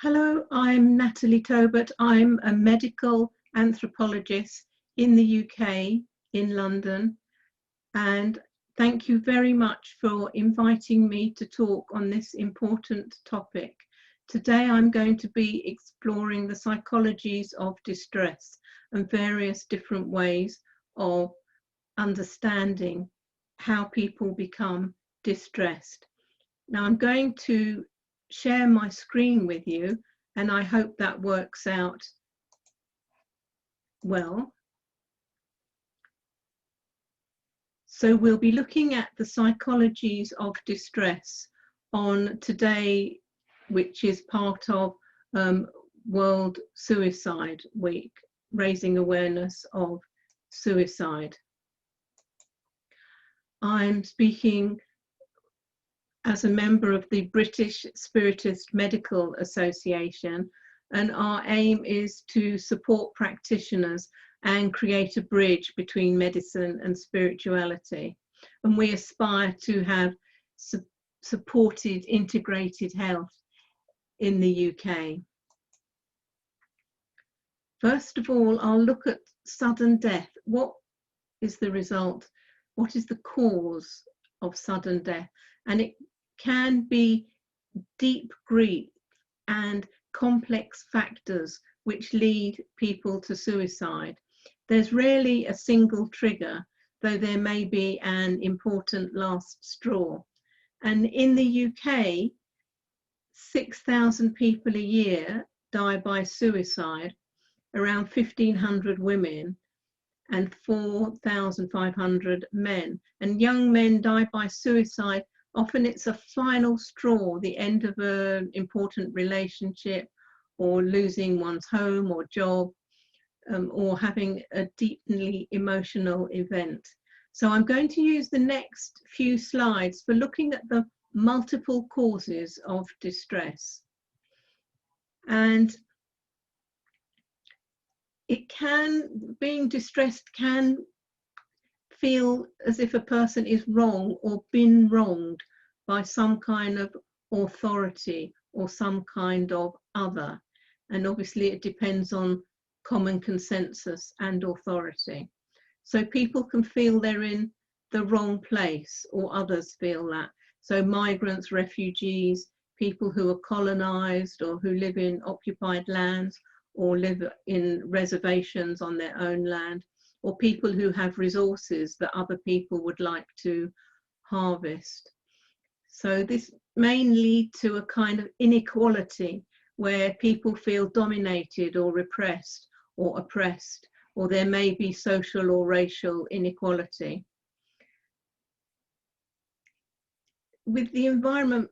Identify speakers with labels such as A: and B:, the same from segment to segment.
A: Hello, I'm Natalie Tobert. I'm a medical anthropologist in the UK, in London, and thank you very much for inviting me to talk on this important topic. Today I'm going to be exploring the psychologies of distress and various different ways of understanding how people become distressed. Now I'm going to share my screen with you, and I hope that works out well. So we'll be looking at the psychologies of distress on today, which is part of World Suicide Week, raising awareness of suicide. I'm speaking as a member of the British Spiritist Medical Association, and our aim is to support practitioners and create a bridge between medicine and spirituality. And we aspire to have supported, integrated health in the UK. First of all, I'll look at sudden death. What is the result? What is the cause of sudden death? And it can be deep grief and complex factors which lead people to suicide. There's rarely a single trigger, though there may be an important last straw. And in the UK, 6,000 people a year die by suicide, around 1,500 women and 4,500 men. And young men die by suicide. Often it's a final straw, the end of an important relationship, or losing one's home or job, or having a deeply emotional event. So I'm going to use the next few slides for looking at the multiple causes of distress. And being distressed can feel as if a person is wrong or been wronged by some kind of authority or some kind of other. And obviously it depends on common consensus and authority. So people can feel they're in the wrong place, or others feel that. So migrants, refugees, people who are colonized or who live in occupied lands or live in reservations on their own land, or people who have resources that other people would like to harvest. So this may lead to a kind of inequality where people feel dominated or repressed or oppressed, or there may be social or racial inequality. With the environment,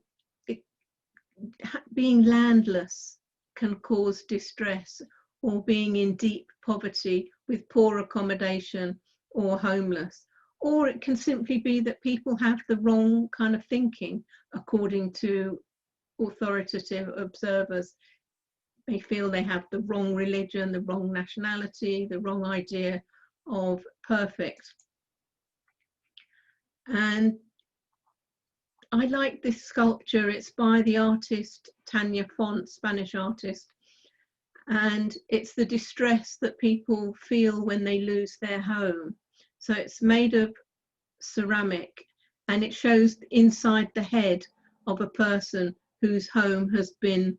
A: being landless can cause distress, or being in deep poverty with poor accommodation or homeless. Or it can simply be that people have the wrong kind of thinking, according to authoritative observers. They feel they have the wrong religion, the wrong nationality, the wrong idea of perfect. And I like this sculpture. It's by the artist Tanya Font, Spanish artist. And it's the distress that people feel when they lose their home. So it's made of ceramic, and it shows inside the head of a person whose home has been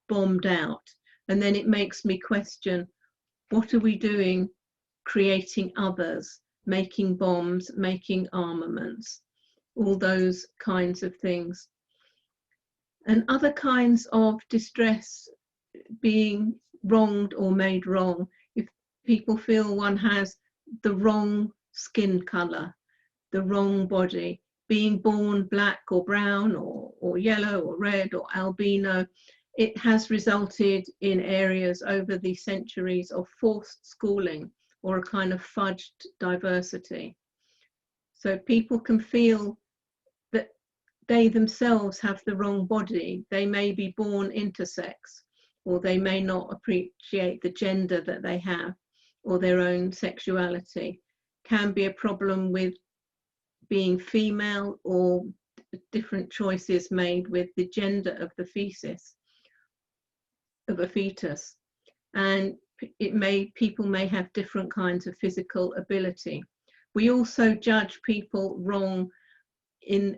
A: bombed out. And then it makes me question, what are we doing creating others, making bombs, making armaments, all those kinds of things. And other kinds of distress, being wronged or made wrong, if people feel one has the wrong skin colour, the wrong body, being born black or brown or yellow or red or albino, it has resulted in areas over the centuries of forced schooling or a kind of fudged diversity. So people can feel that they themselves have the wrong body. They may be born intersex, or they may not appreciate the gender that they have, or their own sexuality. Can be a problem with being female, or different choices made with the gender of the fetus. of a fetus, and people may have different kinds of physical ability. We also judge people wrong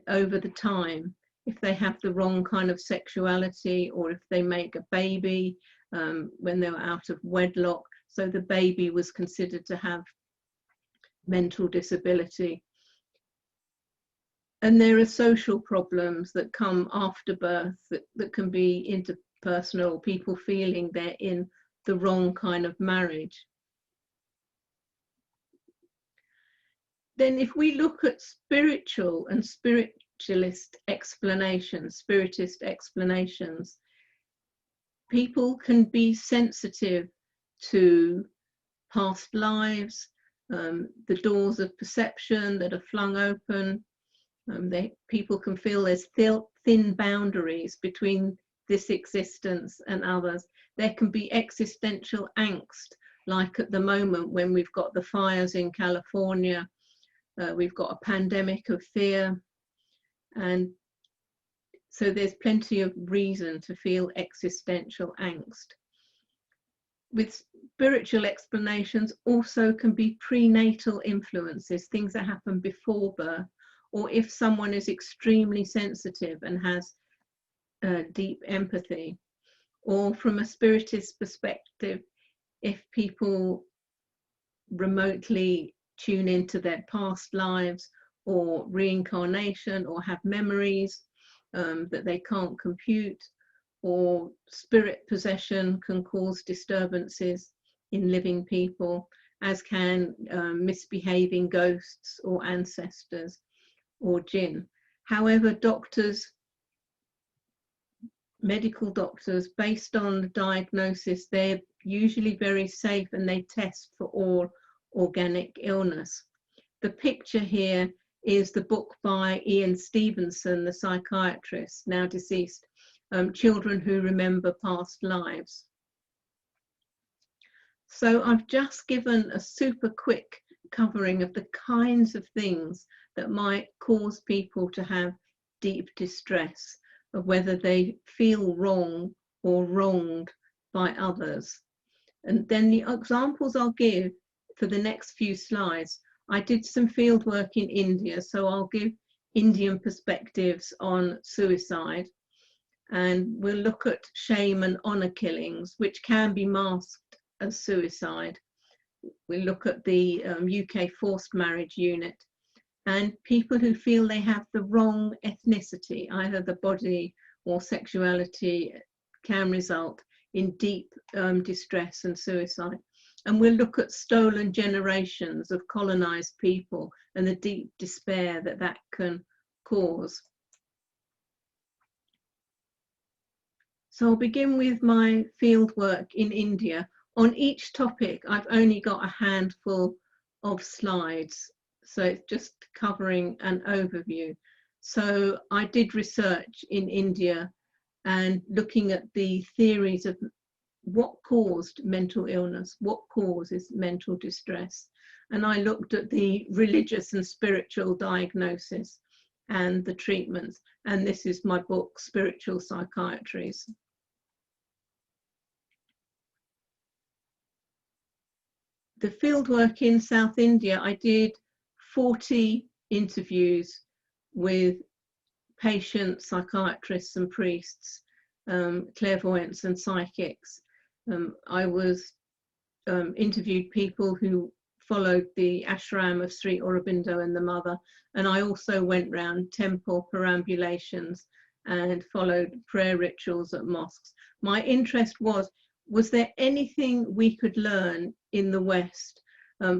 A: over the time, if they have the wrong kind of sexuality, or if they make a baby when they were out of wedlock, so the baby was considered to have mental disability. And there are social problems that come after birth that can be interpersonal, people feeling they're in the wrong kind of marriage. Then if we look at spiritual and spiritualist explanations, Spiritist explanations, people can be sensitive to past lives, the doors of perception that are flung open. People can feel there's thin boundaries between this existence and others. There can be existential angst, like at the moment when we've got the fires in California, we've got a pandemic of fear, and so there's plenty of reason to feel existential angst. With spiritual explanations also can be prenatal influences, things that happen before birth, or if someone is extremely sensitive and has deep empathy, or from a spiritist perspective, if people remotely tune into their past lives or reincarnation, or have memories that they can't compute, or spirit possession can cause disturbances in living people, as can misbehaving ghosts or ancestors or jinn. However, doctors, medical doctors, based on the diagnosis, they're usually very safe and they test for all organic illness. The picture here is the book by Ian Stevenson, the psychiatrist, now deceased, Children Who Remember Past Lives. So I've just given a super quick covering of the kinds of things that might cause people to have deep distress, of whether they feel wrong or wronged by others. And then the examples I'll give for the next few slides, I did some field work in India, so I'll give Indian perspectives on suicide, and we'll look at shame and honour killings, which can be masked as suicide. We'll look at the UK forced marriage unit, and people who feel they have the wrong ethnicity, either the body or sexuality, can result in deep distress and suicide. And we'll look at stolen generations of colonised people and the deep despair that that can cause. So I'll begin with my field work in India. On each topic, I've only got a handful of slides, so it's just covering an overview. So I did research in India and looking at the theories of what caused mental illness, what causes mental distress. And I looked at the religious and spiritual diagnosis and the treatments. And this is my book, Spiritual Psychiatries. The fieldwork in South India, I did 40 interviews with patients, psychiatrists and priests, clairvoyants and psychics. I interviewed people who followed the ashram of Sri Aurobindo and the Mother, and I also went round temple perambulations and followed prayer rituals at mosques. My interest was there anything we could learn in the West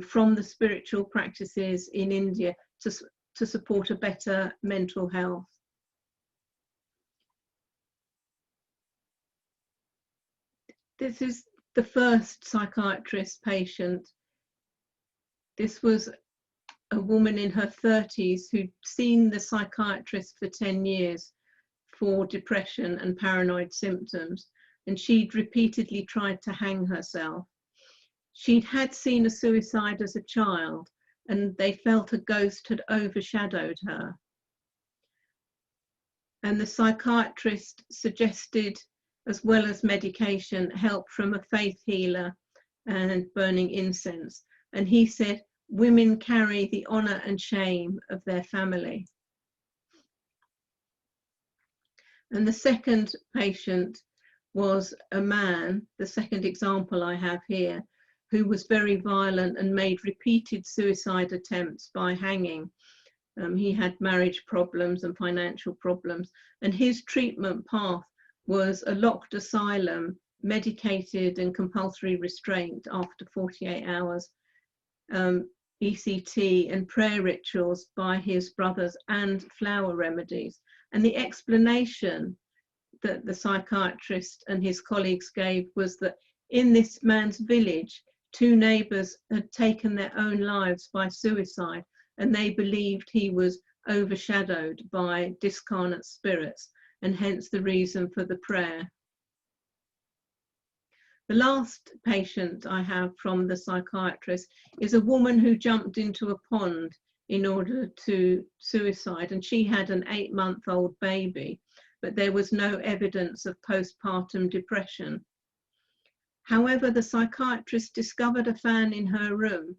A: from the spiritual practices in India to support a better mental health? This is the first psychiatrist patient. This was a woman in her 30s who'd seen the psychiatrist for 10 years for depression and paranoid symptoms, and she'd repeatedly tried to hang herself. Had seen a suicide as a child, and they felt a ghost had overshadowed her. And the psychiatrist suggested as well as medication, help from a faith healer and burning incense. And he said, women carry the honor and shame of their family. And the second patient was a man, the second example I have here, who was very violent and made repeated suicide attempts by hanging. He had marriage problems and financial problems, and his treatment path was a locked asylum, medicated and compulsory restraint after 48 hours, ECT and prayer rituals by his brothers, and flower remedies. And the explanation that the psychiatrist and his colleagues gave was that in this man's village, 2 neighbours had taken their own lives by suicide, and they believed he was overshadowed by discarnate spirits, and hence the reason for the prayer. The last patient I have from the psychiatrist is a woman who jumped into a pond in order to suicide, and she had an 8-month-old baby, but there was no evidence of postpartum depression. However, the psychiatrist discovered a fan in her room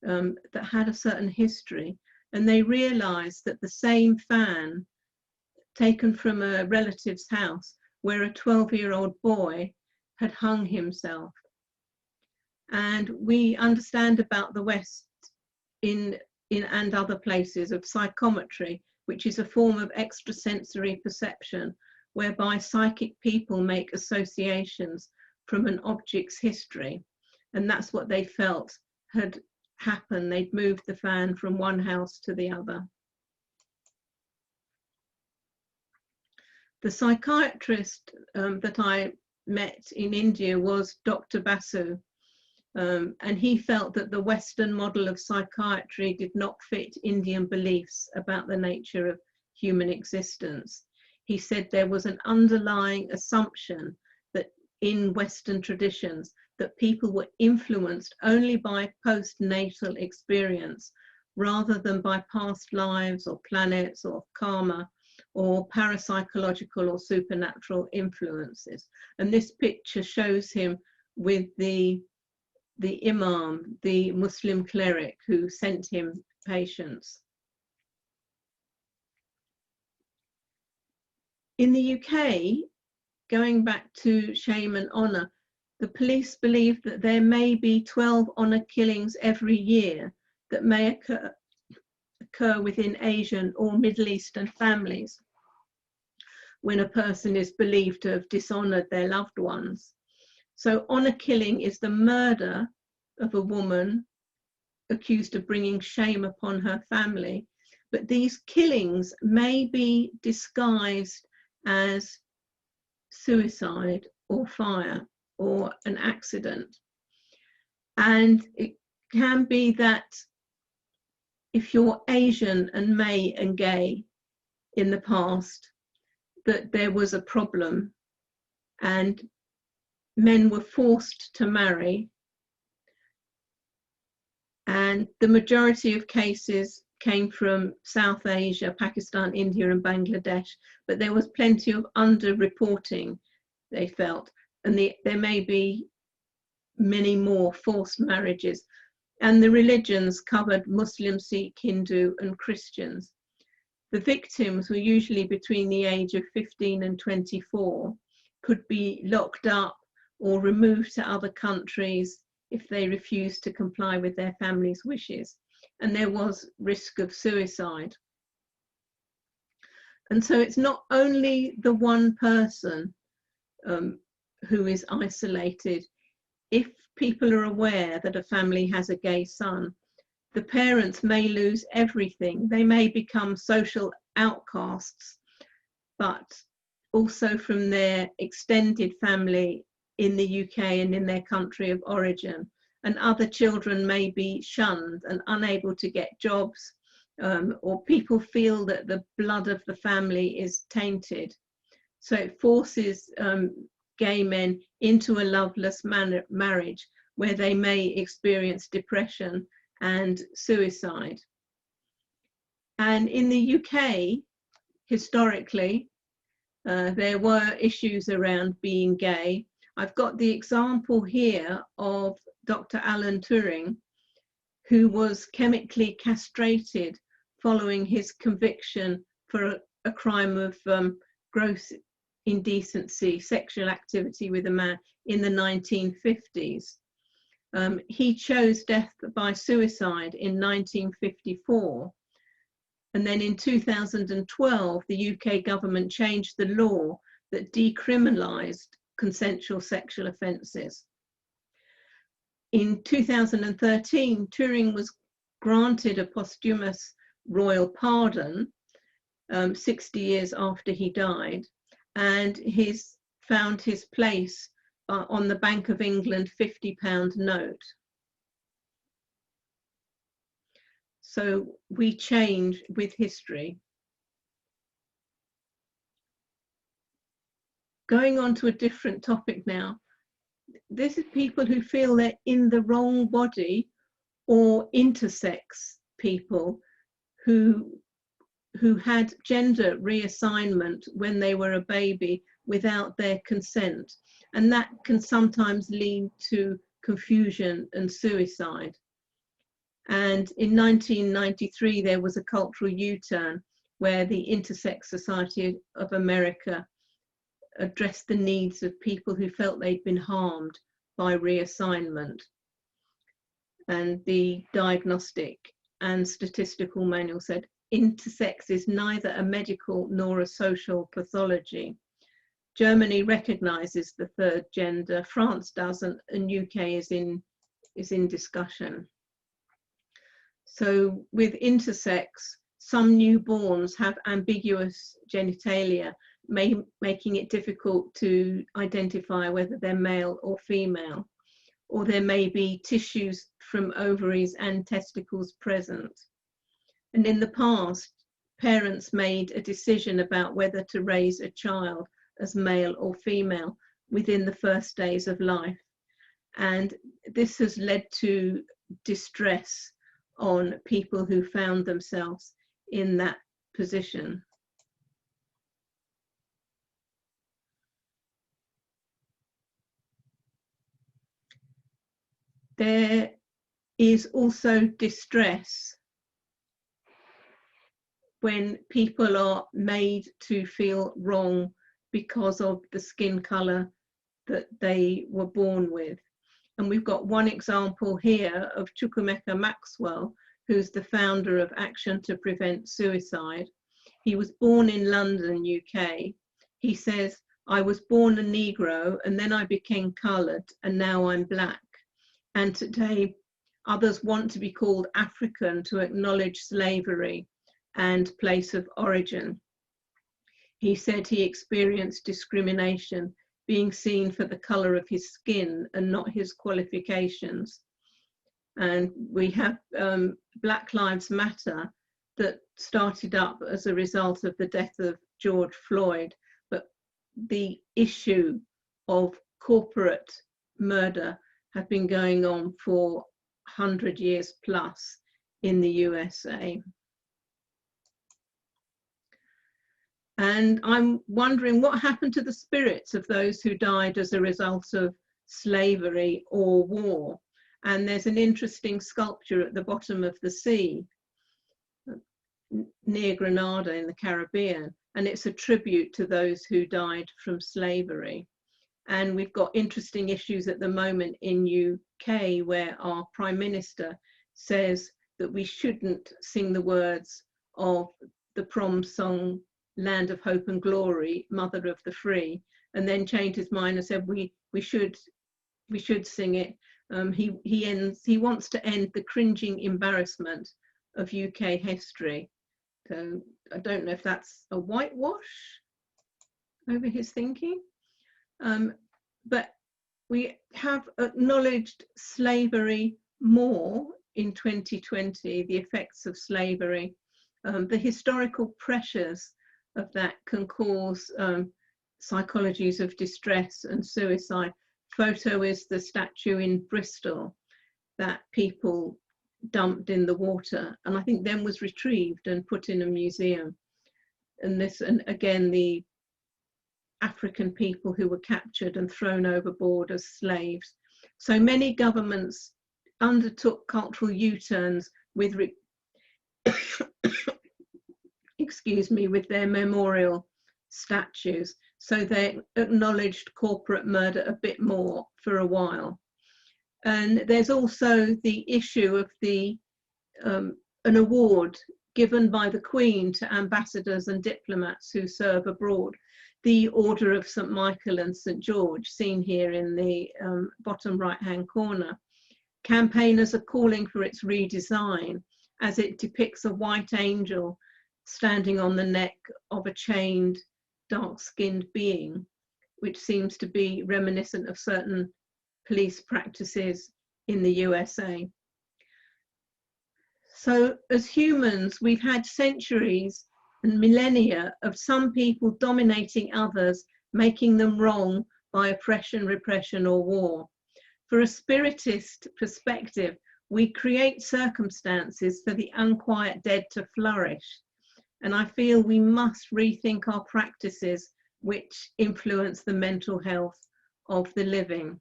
A: that had a certain history, and they realized that the same fan taken from a relative's house where a 12-year-old boy had hung himself. And we understand about the West in and other places of psychometry, which is a form of extrasensory perception whereby psychic people make associations from an object's history, and that's what they felt had happened. They'd moved the fan from one house to the other. The psychiatrist that I met in India was Dr. Basu, and he felt that the Western model of psychiatry did not fit Indian beliefs about the nature of human existence. He said there was an underlying assumption that in Western traditions that people were influenced only by postnatal experience rather than by past lives or planets or karma or parapsychological or supernatural influences. And this picture shows him with the imam, the Muslim cleric who sent him patients. In the UK, going back to shame and honour, the police believe that there may be 12 honour killings every year that may occur within Asian or Middle Eastern families when a person is believed to have dishonoured their loved ones. So honour killing is the murder of a woman accused of bringing shame upon her family, but these killings may be disguised as suicide or fire or an accident. And it can be that if you're Asian and May and gay in the past, that there was a problem and men were forced to marry, and the majority of cases came from South Asia, Pakistan, India and Bangladesh, but there was plenty of under-reporting, they felt, and there may be many more forced marriages. And the religions covered Muslim, Sikh, Hindu and Christians. The victims were usually between the age of 15 and 24, could be locked up or removed to other countries if they refused to comply with their family's wishes. And there was risk of suicide. And so it's not only the one person who is isolated. If people are aware that a family has a gay son, the parents may lose everything. They may become social outcasts, but also from their extended family in the UK and in their country of origin. And other children may be shunned and unable to get jobs, or people feel that the blood of the family is tainted. So it forces gay men into a loveless marriage where they may experience depression and suicide. And in the UK, historically, There were issues around being gay. I've got the example here of Dr. Alan Turing, who was chemically castrated following his conviction for a crime of gross indecency, sexual activity with a man in the 1950s. He chose death by suicide in 1954. And then in 2012, the UK government changed the law that decriminalised consensual sexual offences. In 2013, Turing was granted a posthumous royal pardon 60 years after he died, and he's found his place on the Bank of England £50 note. So we change with history. Going on to a different topic now. This is people who feel they're in the wrong body, or intersex people who had gender reassignment when they were a baby without their consent. And that can sometimes lead to confusion and suicide. And in 1993, there was a cultural U-turn where the Intersex Society of America addressed the needs of people who felt they'd been harmed by reassignment. And the Diagnostic and Statistical Manual said, intersex is neither a medical nor a social pathology. Germany recognises the third gender, France doesn't, and UK is in discussion. So with intersex, some newborns have ambiguous genitalia, making it difficult to identify whether they're male or female, or there may be tissues from ovaries and testicles present. And in the past, parents made a decision about whether to raise a child as male or female within the first days of life. And this has led to distress on people who found themselves in that position. There is also distress when people are made to feel wrong because of the skin colour that they were born with. And we've got one example here of Chukwemeka Maxwell, who's the founder of Action to Prevent Suicide. He was born in London, UK. He says, I was born a Negro and then I became coloured and now I'm black. And today others want to be called African to acknowledge slavery and place of origin. He said he experienced discrimination, being seen for the colour of his skin and not his qualifications. And we have Black Lives Matter that started up as a result of the death of George Floyd, but the issue of corporate murder have been going on for 100 years plus in the USA. And I'm wondering what happened to the spirits of those who died as a result of slavery or war. And there's an interesting sculpture at the bottom of the sea near Grenada in the Caribbean, and it's a tribute to those who died from slavery. And we've got interesting issues at the moment in UK where our Prime Minister says that we shouldn't sing the words of the prom song Land of Hope and Glory, Mother of the Free, and then changed his mind and said we should sing it. He wants to end the cringing embarrassment of UK history. So I don't know if that's a whitewash over his thinking. But we have acknowledged slavery more in 2020, the effects of slavery. The historical pressures of that can cause psychologies of distress and suicide. Photo is the statue in Bristol that people dumped in the water, and I think then was retrieved and put in a museum. And this, and again, the African people who were captured and thrown overboard as slaves. So many governments undertook cultural U-turns with excuse me, with their memorial statues. So they acknowledged corporate murder a bit more for a while. And there's also the issue of the an award given by the Queen to ambassadors and diplomats who serve abroad, the Order of St. Michael and St. George, seen here in the bottom right-hand corner. Campaigners are calling for its redesign, as it depicts a white angel standing on the neck of a chained, dark-skinned being, which seems to be reminiscent of certain police practices in the USA. So as humans, we've had centuries and millennia of some people dominating others, making them wrong by oppression, repression, or war. For a spiritist perspective, we create circumstances for the unquiet dead to flourish. And I feel we must rethink our practices which influence the mental health of the living.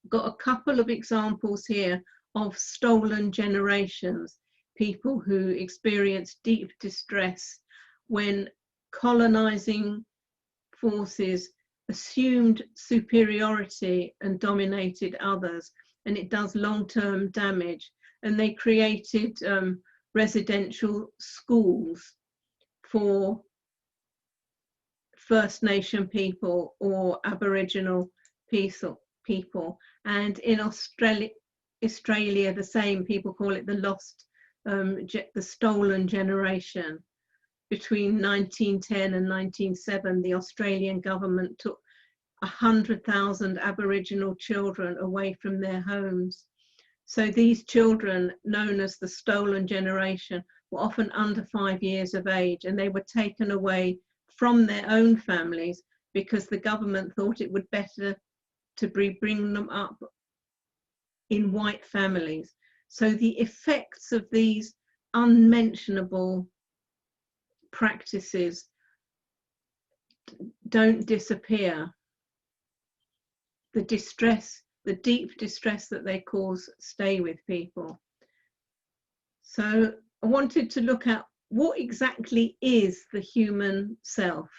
A: I've got a couple of examples here of stolen generations, people who experienced deep distress when colonizing forces assumed superiority and dominated others, and it does long-term damage. And they created residential schools for First Nation people or Aboriginal people. And in Australia, the same, people call it the stolen generation. Between 1910 and 1907, the Australian government took 100,000 Aboriginal children away from their homes. So these children, known as the stolen generation, were often under 5 years of age, and they were taken away from their own families because the government thought it would better to bring them up in white families. So the effects of these unmentionable practices don't disappear. The distress, the deep distress that they cause, stay with people. So I wanted to look at what exactly is the human self.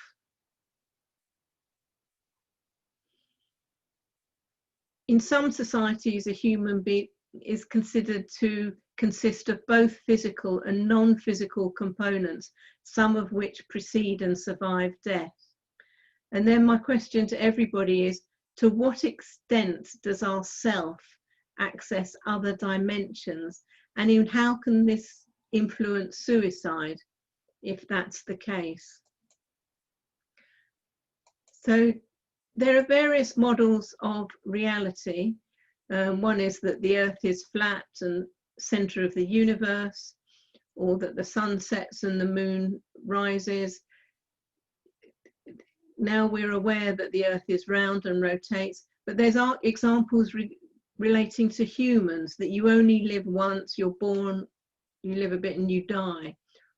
A: In some societies, a human being is considered to consist of both physical and non-physical components, some of which precede and survive death. And then my question to everybody is, to what extent does our self access other dimensions? And even how can this influence suicide, if that's the case? So there are various models of reality. One is that the earth is flat and center of the universe, or that the sun sets and the moon rises. Now we're aware that the earth is round and rotates, but there's examples relating to humans, that you only live once, you're born, you live a bit and you die.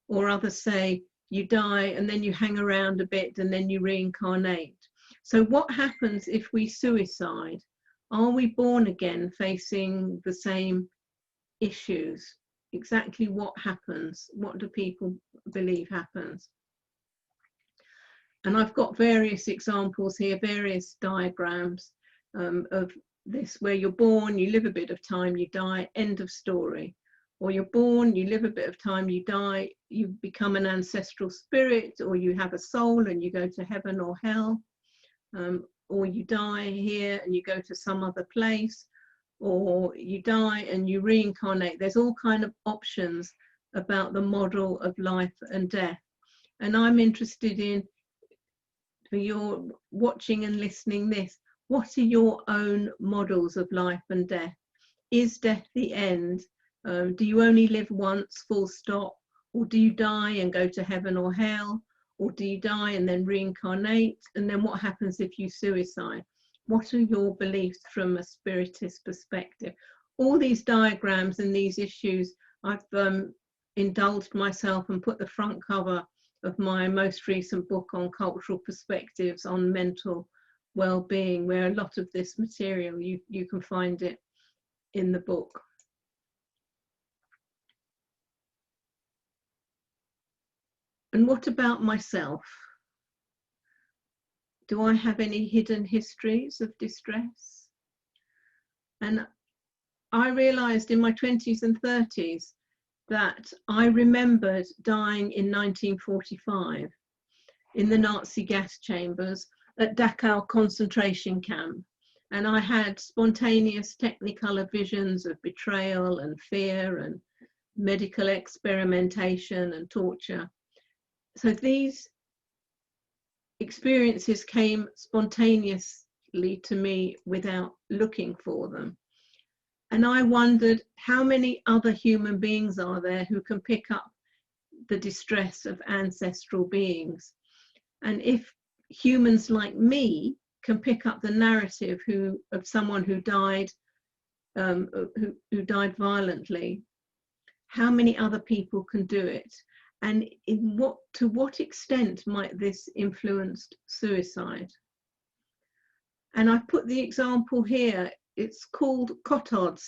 A: Or others say you die and then you hang around a bit and then you reincarnate. So what happens if we suicide? Are we born again facing the same issues? Exactly what happens? What do people believe happens? And I've got various examples here, various diagrams of this, where you're born, you live a bit of time, you die, end of story. Or you're born, you live a bit of time, you die, you become an ancestral spirit, or you have a soul and you go to heaven or hell. Or you die here and you go to some other place, or you die and you reincarnate. There's all kind of options about the model of life and death. And I'm interested in, for your watching and listening this, what are your own models of life and death? Is death the end? Do you only live once, full stop? Or do you die and go to heaven or hell? Or do you die and then reincarnate? And then what happens if you suicide? What are your beliefs from a spiritist perspective? All these diagrams and these issues, I've indulged myself and put the front cover of my most recent book on cultural perspectives on mental well-being, where a lot of this material, you can find it in the book. And what about myself? Do I have any hidden histories of distress? And I realized in my 20s and 30s that I remembered dying in 1945 in the Nazi gas chambers at Dachau concentration camp. And I had spontaneous technicolor visions of betrayal and fear and medical experimentation and torture. So these experiences came spontaneously to me without looking for them. And I wondered how many other human beings are there who can pick up the distress of ancestral beings. And if humans like me can pick up the narrative of someone who died, who died violently, how many other people can do it? And to what extent might this influence suicide? And I've put the example here. It's called Cotard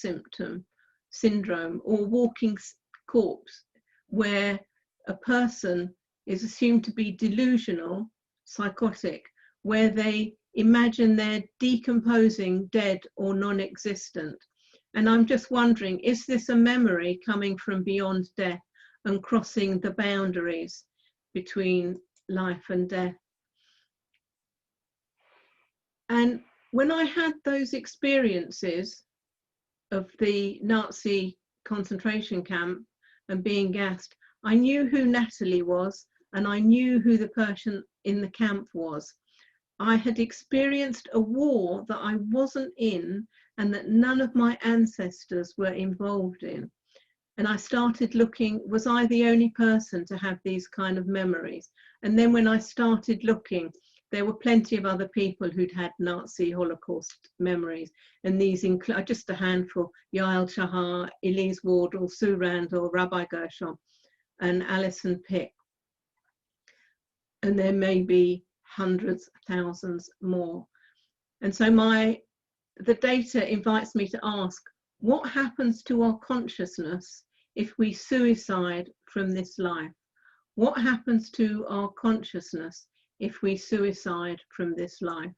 A: syndrome, or walking corpse, where a person is assumed to be delusional, psychotic, where they imagine they're decomposing, dead or non-existent. And I'm just wondering, is this a memory coming from beyond death and crossing the boundaries between life and death? And when I had those experiences of the Nazi concentration camp and being gassed, I knew who Natalie was, and I knew who the person in the camp was. I had experienced a war that I wasn't in and that none of my ancestors were involved in. And I started looking, was I the only person to have these kind of memories? And then when I started looking, there were plenty of other people who'd had Nazi Holocaust memories. And these include just a handful: Yael Shahar, Elise Wardle, Sue Randall, Rabbi Gershom, and Alison Pick. And there may be hundreds, thousands more. And so the data invites me to ask, what happens to our consciousness if we suicide from this life? What happens to our consciousness if we suicide from this life?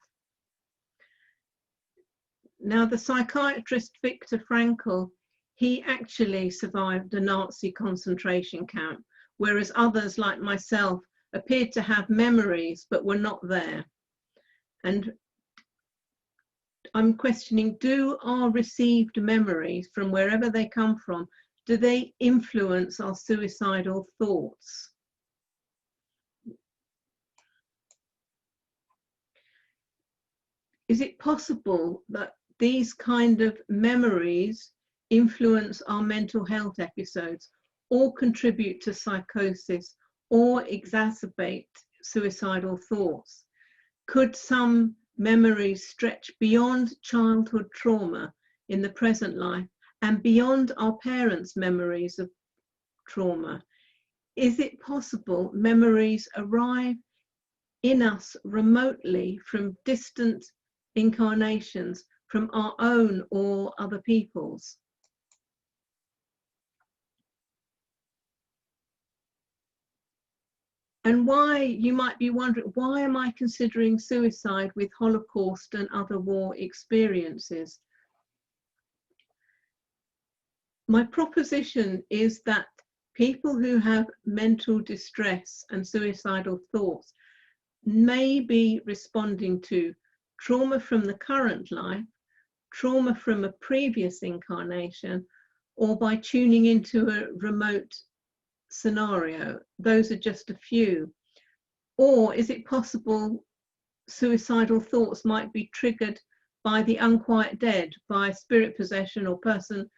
A: Now, the psychiatrist Viktor Frankl, he actually survived a Nazi concentration camp, whereas others like myself appeared to have memories but were not there. And I'm questioning, do our received memories from wherever they come from, do they influence our suicidal thoughts? Is it possible that these kind of memories influence our mental health episodes, or contribute to psychosis, or exacerbate suicidal thoughts? Could some memories stretch beyond childhood trauma in the present life and beyond our parents' memories of trauma? Is it possible memories arrive in us remotely from distant incarnations, from our own or other people's? And why, you might be wondering, why am I considering suicide with Holocaust and other war experiences? My proposition is that people who have mental distress and suicidal thoughts may be responding to trauma from the current life, trauma from a previous incarnation, or by tuning into a remote scenario. Those are just a few. Or is it possible suicidal thoughts might be triggered by the unquiet dead, by spirit possession, or person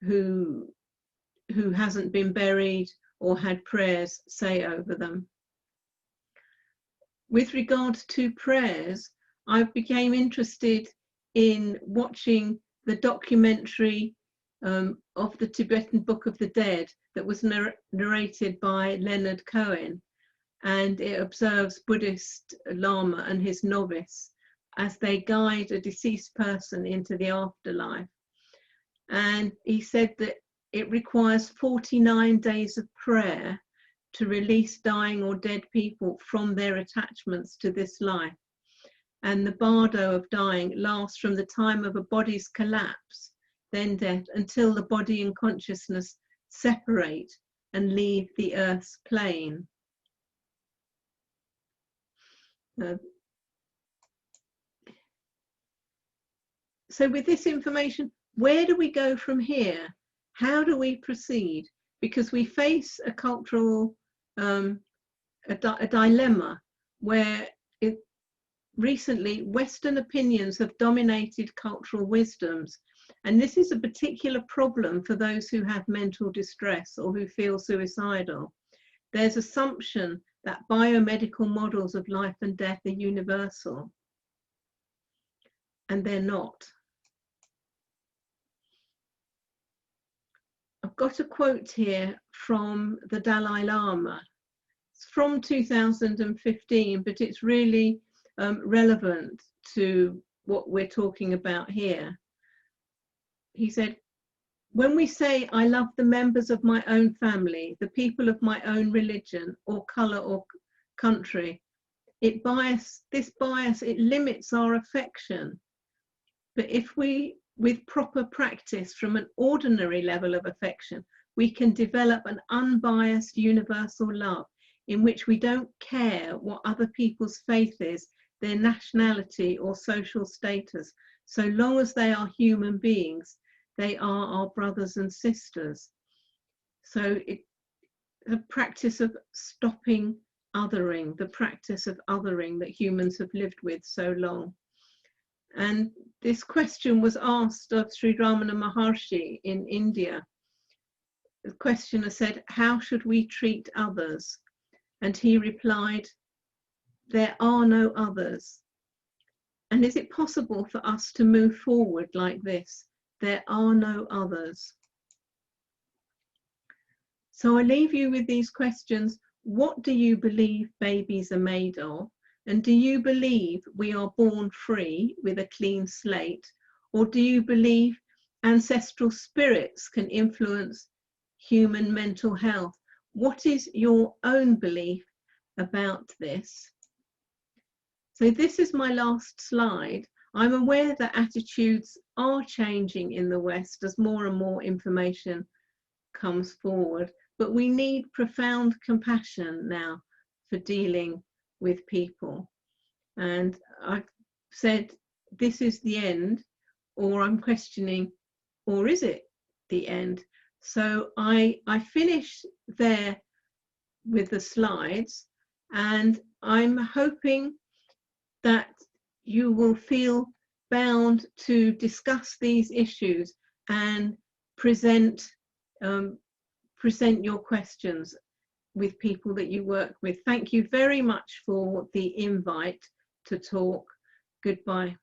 A: who hasn't been buried or had prayers say over them? With regard to prayers, I became interested in watching the documentary of the Tibetan Book of the Dead that was narrated by Leonard Cohen. and it observes Buddhist Lama and his novice as they guide a deceased person into the afterlife. And he said that it requires 49 days of prayer to release dying or dead people from their attachments to this life. And the bardo of dying lasts from the time of a body's collapse, then death, until the body and consciousness separate and leave the earth's plane. So with this information, where do we go from here? How do we proceed? Because we face a cultural, a dilemma where recently Western opinions have dominated cultural wisdoms. And this is a particular problem for those who have mental distress or who feel suicidal. There's assumption that biomedical models of life and death are universal, and they're not. I've got a quote here from the Dalai Lama. It's from 2015, but it's really relevant to what we're talking about here. He said, "When we say I love the members of my own family, the people of my own religion or colour or country, this bias, it limits our affection. But if we, with proper practice from an ordinary level of affection, we can develop an unbiased universal love in which we don't care what other people's faith is, their nationality or social status, so long as they are human beings. They are our brothers and sisters." So the practice of stopping othering, the practice of othering that humans have lived with so long. And this question was asked of Sri Ramana Maharshi in India. The questioner said, "How should we treat others?" And he replied, "There are no others." And is it possible for us to move forward like this? There are no others. So I leave you with these questions. What do you believe babies are made of? And do you believe we are born free with a clean slate? Or do you believe ancestral spirits can influence human mental health? What is your own belief about this? So this is my last slide. I'm aware that attitudes are changing in the West as more and more information comes forward, but we need profound compassion now for dealing with people. And I've said, this is the end, or I'm questioning, or is it the end? So I finish there with the slides, and I'm hoping that you will feel bound to discuss these issues and present your questions with people that you work with. Thank you very much for the invite to talk. Goodbye.